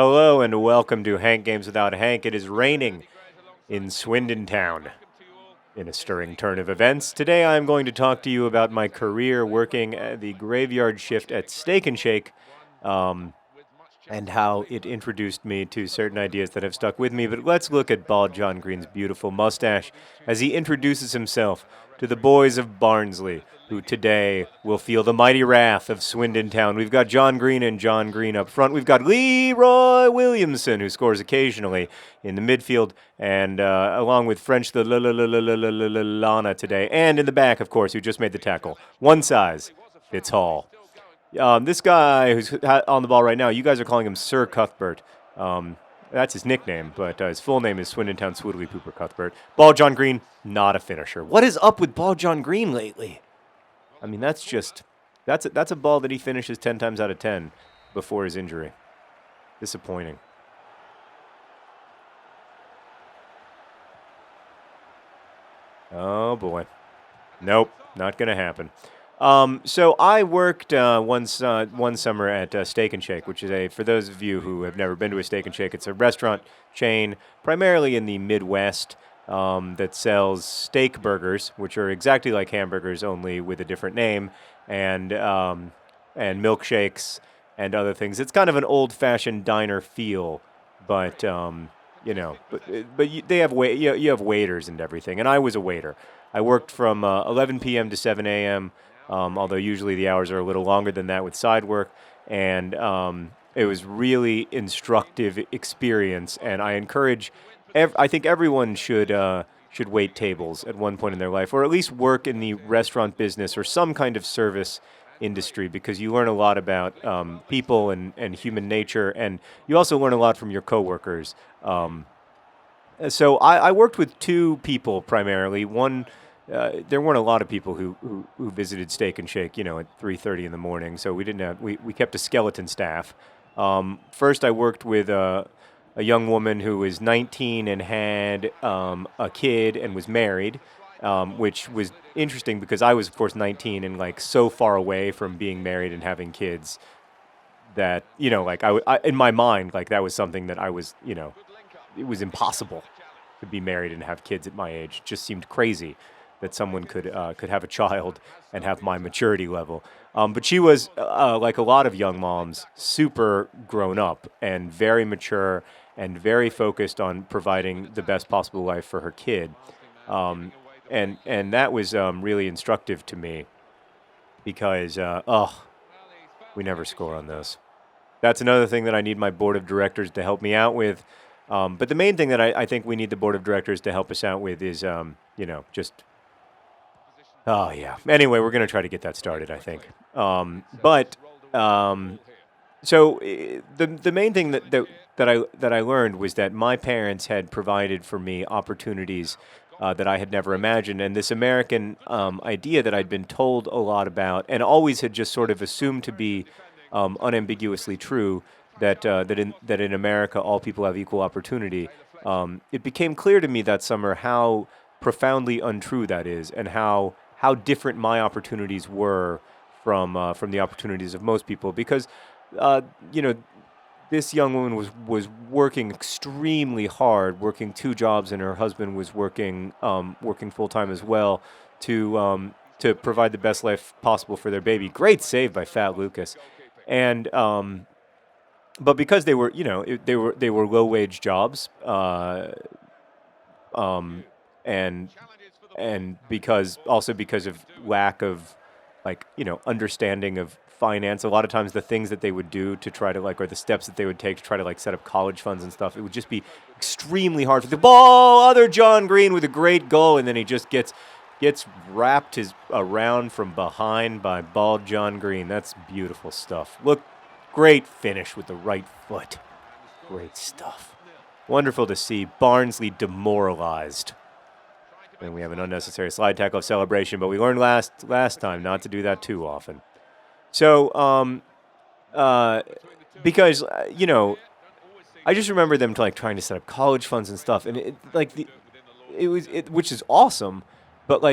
Hello and welcome to Hank Games Without Hank. It is raining in Swindon town. In a stirring turn of events, today I am going to talk to you about my career working at the graveyard shift at Steak and Shake, and how it introduced me to certain ideas that have stuck with me. But let's look at Bald John Green's beautiful mustache as he introduces himself to the boys of Barnsley, who today will feel the mighty wrath of Swindon Town. We've got John Green and John Green up front. We've got Leroy Williamson, who scores occasionally in the midfield, and along with French the Lana today. And in the back, of course, who just made the tackle. One size fits all. This guy who's on the ball right now, you guys are calling him Sir Cuthbert. That's his nickname, but his full name is Swindon Town Swoodilypooper Cuthbert. Bald John Green, not a finisher. What is up with Bald John Green lately? I mean, that's a ball that he finishes 10 times out of 10 before his injury. Disappointing. Oh, boy. Nope, not going to happen. So I worked one summer at Steak and Shake, which is for those of you who have never been to a Steak and Shake, it's a restaurant chain primarily in the Midwest that sells steak burgers, which are exactly like hamburgers, only with a different name, and milkshakes and other things. It's kind of an old-fashioned diner feel, but they have you have waiters and everything, and I was a waiter. I worked from 11 p.m. to 7 a.m., although usually the hours are a little longer than that with side work, and it was really instructive experience, and I encourage, I think everyone should wait tables at one point in their life, or at least work in the restaurant business or some kind of service industry, because you learn a lot about people and human nature, and you also learn a lot from your coworkers. So I worked with two people primarily. One, there weren't a lot of people who visited Steak and Shake, at 3:30 in the morning. So we kept a skeleton staff. First, I worked with a young woman who was 19 and had a kid and was married, which was interesting because I was, of course, 19 and so far away from being married and having kids that I in my mind that was something that I was it was impossible to be married and have kids at my age. It just seemed crazy that someone could have a child and have my maturity level. But she was, like a lot of young moms, super grown up and very mature and very focused on providing the best possible life for her kid. And that was really instructive to me because, we never score on those. That's another thing that I need my board of directors to help me out with. But the main thing that I think we need the board of directors to help us out with is, just... Oh, yeah. Anyway, we're going to try to get that started, I think. So the main thing that I learned was that my parents had provided for me opportunities that I had never imagined, and this American idea that I'd been told a lot about and always had just sort of assumed to be unambiguously true, that in America all people have equal opportunity. It became clear to me that summer how profoundly untrue that is, and how different my opportunities were from the opportunities of most people. Because this young woman was working extremely hard, working two jobs, and her husband was working full time as well to provide the best life possible for their baby. Great save by Fat Lucas, and. But because they were low wage jobs, and because of lack of understanding of finance, a lot of times the things that they would do to try to or the steps that they would take to try to set up college funds and stuff, it would just be extremely hard for the ball. Other John Green with a great goal, and then he just gets wrapped around from behind by Bald John Green. That's beautiful stuff. Look. Great finish with the right foot. Great stuff. Wonderful to see Barnsley demoralized. And we have an unnecessary slide tackle of celebration, but we learned last time not to do that too often. So, because, I just remember them trying to set up college funds and stuff, and which is awesome, but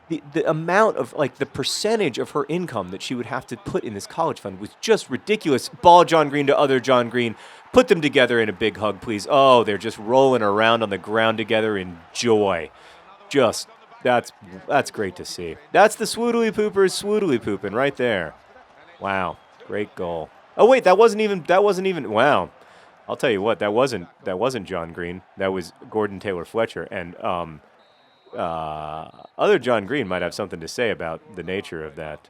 the amount of the percentage of her income that she would have to put in this college fund was just ridiculous. Ball John Green to other John Green, Put them together in a big hug, please. Oh, they're just rolling around on the ground together in joy. Just, that's great to see. That's the Swoodilypoopers Swoodilypooping right there. Wow, great goal. Oh wait, that wasn't even. Wow, I'll tell you what, that wasn't John Green. That was Gordon Taylor Fletcher, and other John Green might have something to say about the nature of that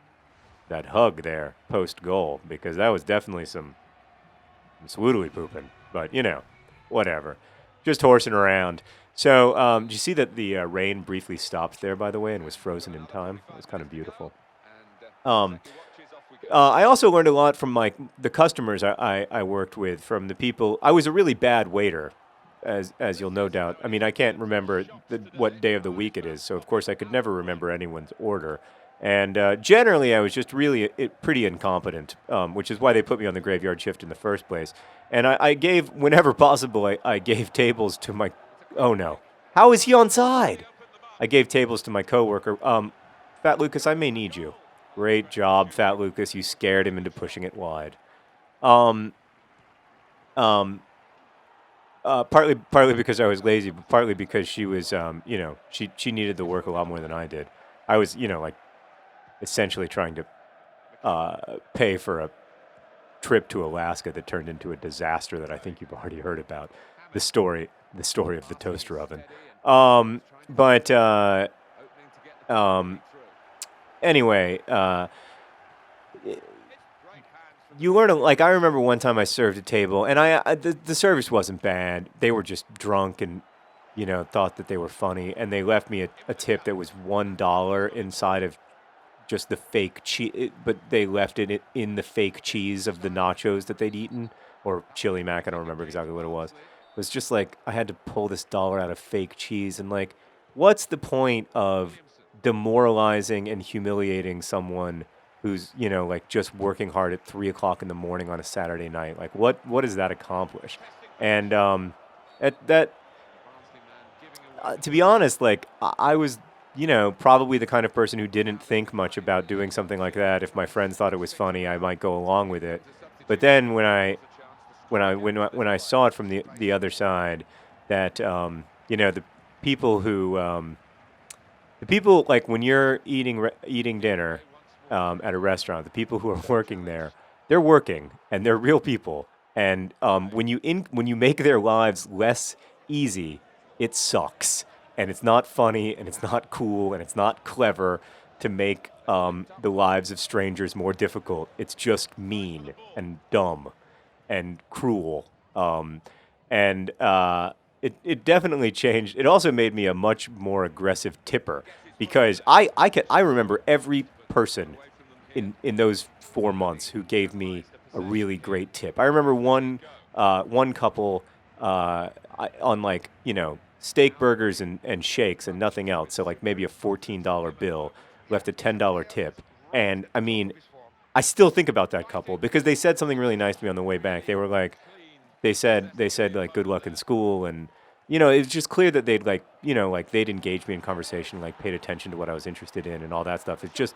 hug there post goal, because that was definitely some Swoodilypooping. But whatever, just horsing around. So, did you see that the rain briefly stopped there, by the way, and was frozen in time? It was kind of beautiful. I also learned a lot from the customers I worked with, from the people. I was a really bad waiter, as you'll no doubt. I mean, I can't remember what day of the week it is, so of course I could never remember anyone's order. And generally, I was just really pretty incompetent, which is why they put me on the graveyard shift in the first place. And I gave, whenever possible, I gave tables to my. Oh no! How is he onside? I gave tables to my coworker. Fat Lucas, I may need you. Great job, Fat Lucas. You scared him into pushing it wide. Partly because I was lazy, but partly because she was, she needed the work a lot more than I did. I was, essentially trying to pay for a trip to Alaska that turned into a disaster that I think you've already heard about. The story of the toaster oven. Anyway, you learn I remember one time I served a table, and the service wasn't bad. They were just drunk and thought that they were funny, and they left me a tip that was $1 inside of just the fake cheese, but they left it in the fake cheese of the nachos that they'd eaten, or chili mac. I don't remember exactly what it was. It was just I had to pull this $1 out of fake cheese, and what's the point of demoralizing and humiliating someone who's just working hard at 3 o'clock in the morning on a Saturday night? What does that accomplish? And to be honest, I was probably the kind of person who didn't think much about doing something like that. If my friends thought it was funny, I might go along with it. But then when I saw it from the other side, that the people who when you're eating dinner at a restaurant, the people who are working there, they're working and they're real people. And when you make their lives less easy, it sucks, and it's not funny, and it's not cool, and it's not clever to make the lives of strangers more difficult. It's just mean and dumb and cruel. It definitely changed. It also made me a much more aggressive tipper, because I remember every person in those 4 months who gave me a really great tip. I remember one couple on steak burgers and shakes and nothing else. So maybe a $14 bill, left a $10 tip. And I mean, I still think about that couple because they said something really nice to me on the way back. They were they said good luck in school, and it's just clear that they'd they'd engaged me in conversation, paid attention to what I was interested in and all that stuff. It's just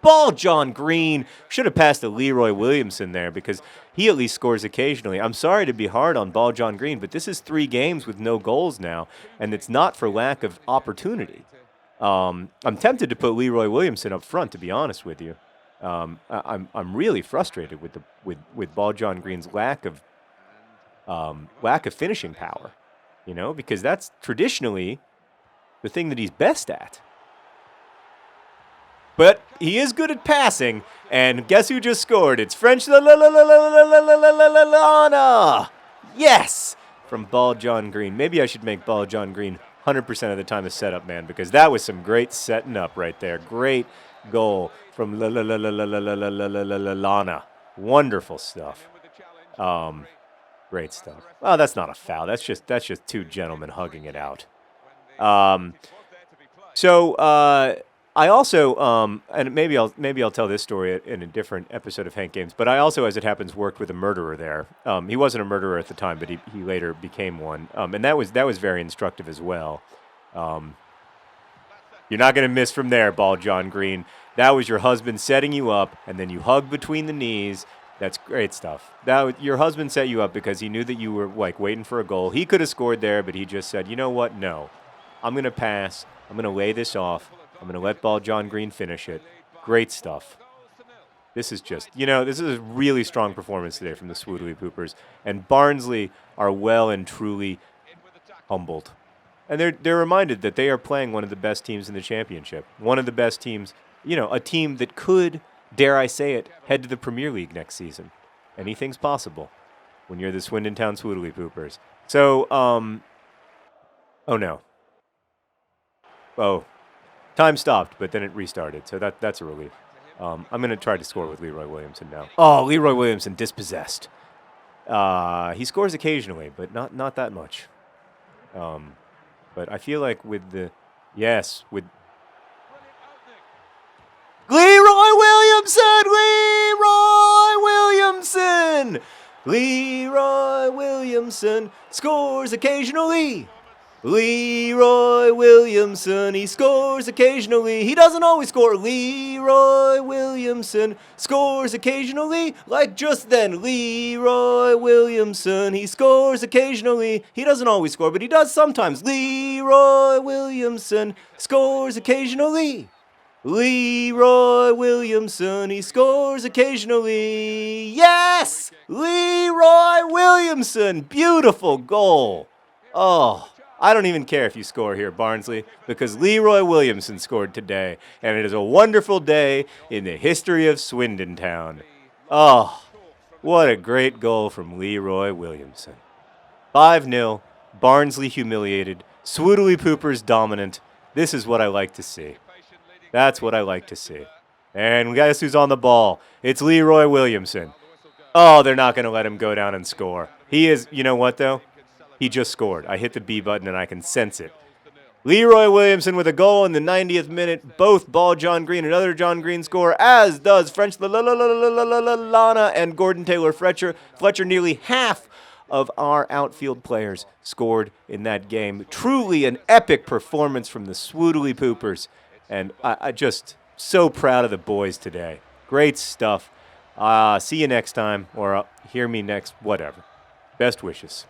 ball John Green. Should have passed to Leroy Williamson there, because he at least scores occasionally. I'm sorry to be hard on ball John Green, but this is 3 games with no goals now, and it's not for lack of opportunity. I'm tempted to put Leroy Williamson up front, to be honest with you. I'm really frustrated with ball John Green's lack of finishing power, because that's traditionally the thing that he's best at. But he is good at passing, and guess who just scored? It's French Lana! Yes! From ball John Green. Maybe I should make ball John Green 100% of the time a setup man, because that was some great setting up right there. Great goal from Lana. Wonderful stuff. Great stuff. Oh, that's not a foul. That's just 2 gentlemen hugging it out. I also, and maybe I'll tell this story in a different episode of Hank Games, but I also, as it happens, worked with a murderer there. He wasn't a murderer at the time, but he later became one, and that was very instructive as well. You're not going to miss from there, ball John Green. That was your husband setting you up, and then you hug between the knees, That's great stuff. Your husband set you up because he knew that you were like waiting for a goal. He could have scored there, but he just said, you know what? No, I'm gonna pass. I'm gonna lay this off. I'm gonna let Ball John Green finish it. Great stuff. This is just, this is a really strong performance today from the Swoodilypoopers. And Barnsley are well and truly humbled. And they're reminded that they are playing one of the best teams in the championship. One of the best teams, a team that could, dare I say it, head to the Premier League next season. Anything's possible when you're the Swindon Town Swoodilypoopers. So, oh no. Oh, time stopped, but then it restarted. So that's a relief. I'm going to try to score with Leroy Williamson now. Oh, Leroy Williamson dispossessed. He scores occasionally, but not that much. But I feel like with Leroy Williamson scores occasionally. Leroy Williamson, he scores occasionally. He doesn't always score. Leroy Williamson scores occasionally. Like just then, Leroy Williamson, he scores occasionally. He doesn't always score, but he does sometimes. Leroy Williamson scores occasionally. Leroy Williamson, he scores occasionally. Yes! Leroy Williamson, beautiful goal. Oh, I don't even care if you score here, Barnsley, because Leroy Williamson scored today, and it is a wonderful day in the history of Swindon Town. Oh, what a great goal from Leroy Williamson. 5-0, Barnsley humiliated, Swoodilypoopers dominant. This is what I like to see. That's what I like to see. And guess who's on the ball? It's Leroy Williamson. Oh, they're not going to let him go down and score. He is, you know what, though? He just scored. I hit the B button and I can sense it. Leroy Williamson with a goal in the 90th minute. Both Ball John Green, another John Green score, as does French Lana and Gordon Taylor Fletcher. Fletcher, nearly half of our outfield players scored in that game. Truly an epic performance from the Swoodilypoopers. And I just so proud of the boys today. Great stuff. See you next time, or hear me next, whatever. Best wishes.